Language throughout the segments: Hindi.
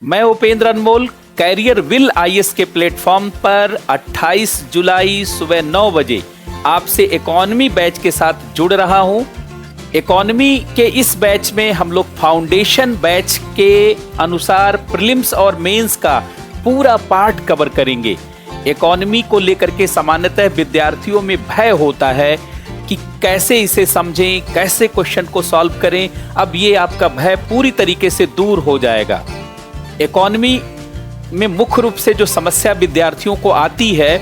मैं उपेंद्र अनमोल कैरियर विल आईएएस के प्लेटफॉर्म पर 28 जुलाई सुबह 9 बजे आपसे इकोनॉमी बैच के साथ जुड़ रहा हूं। इकोनॉमी के इस बैच में हम लोग फाउंडेशन बैच के अनुसार प्रीलिम्स और मेंस का पूरा पार्ट कवर करेंगे। इकोनॉमी को लेकर के सामान्यतः विद्यार्थियों में भय होता है कि कैसे इसे समझें, कैसे क्वेश्चन को सॉल्व करें। अब ये आपका भय पूरी तरीके से दूर हो जाएगा। इकोनॉमी में मुख्य रूप से जो समस्या विद्यार्थियों को आती है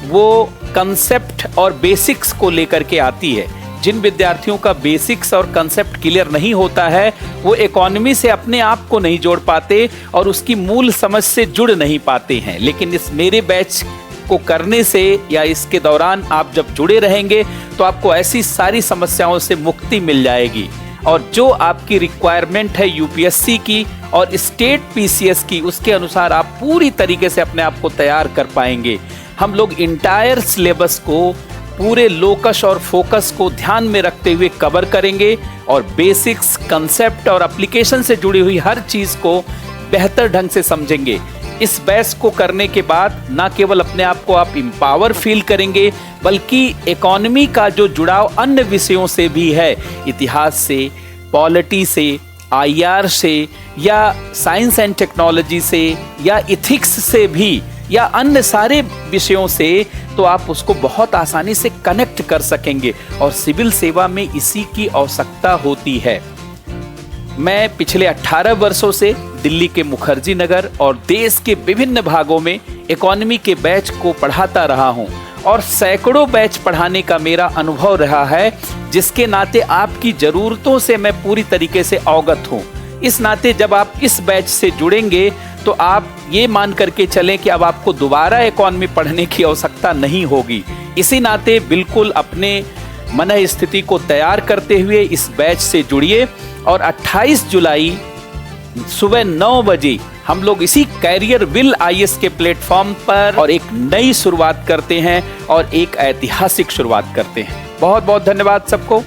वो कंसेप्ट और बेसिक्स को लेकर के आती है। जिन विद्यार्थियों का बेसिक्स और कंसेप्ट क्लियर नहीं होता है वो इकोनॉमी से अपने आप को नहीं जोड़ पाते और उसकी मूल समझ से जुड़ नहीं पाते हैं। लेकिन इस मेरे बैच को करने से या इसके दौरान आप जब जुड़े रहेंगे तो आपको ऐसी सारी समस्याओं से मुक्ति मिल जाएगी और जो आपकी रिक्वायरमेंट है यूपीएससी की और स्टेट पीसीएस की, उसके अनुसार आप पूरी तरीके से अपने आप को तैयार कर पाएंगे। हम लोग इंटायर सिलेबस को पूरे लोकस और फोकस को ध्यान में रखते हुए कवर करेंगे और बेसिक्स, कंसेप्ट और एप्लीकेशन से जुड़ी हुई हर चीज को बेहतर ढंग से समझेंगे। इस बैच को करने के बाद ना केवल अपने आप को आप एम्पावर फील करेंगे बल्कि इकोनॉमी का जो जुड़ाव अन्य विषयों से भी है, इतिहास से, पॉलिटी से, आईआर से या साइंस एंड टेक्नोलॉजी से या इथिक्स से भी या अन्य सारे विषयों से, तो आप उसको बहुत आसानी से कनेक्ट कर सकेंगे और सिविल सेवा में इसी की आवश्यकता होती है। मैं पिछले 18 वर्षों से दिल्ली के मुखर्जी नगर और देश के विभिन्न भागों में इकोनॉमी के बैच को पढ़ाता रहा हूं और सैकड़ों बैच पढ़ाने का मेरा अनुभव रहा है, जिसके नाते आपकी जरूरतों से मैं पूरी तरीके से अवगत हूं। इस नाते जब आप इस बैच से जुड़ेंगे तो आप ये मान करके चलें कि अब आपको दोबारा इकोनॉमी पढ़ने की आवश्यकता नहीं होगी। इसी नाते बिल्कुल अपने मन स्थिति को तैयार करते हुए इस बैच से जुड़िए और 28 जुलाई सुबह 9 बजे हम लोग इसी कैरियर विल आईएएस के प्लेटफॉर्म पर और एक नई शुरुआत करते हैं और एक ऐतिहासिक शुरुआत करते हैं। बहुत बहुत धन्यवाद सबको।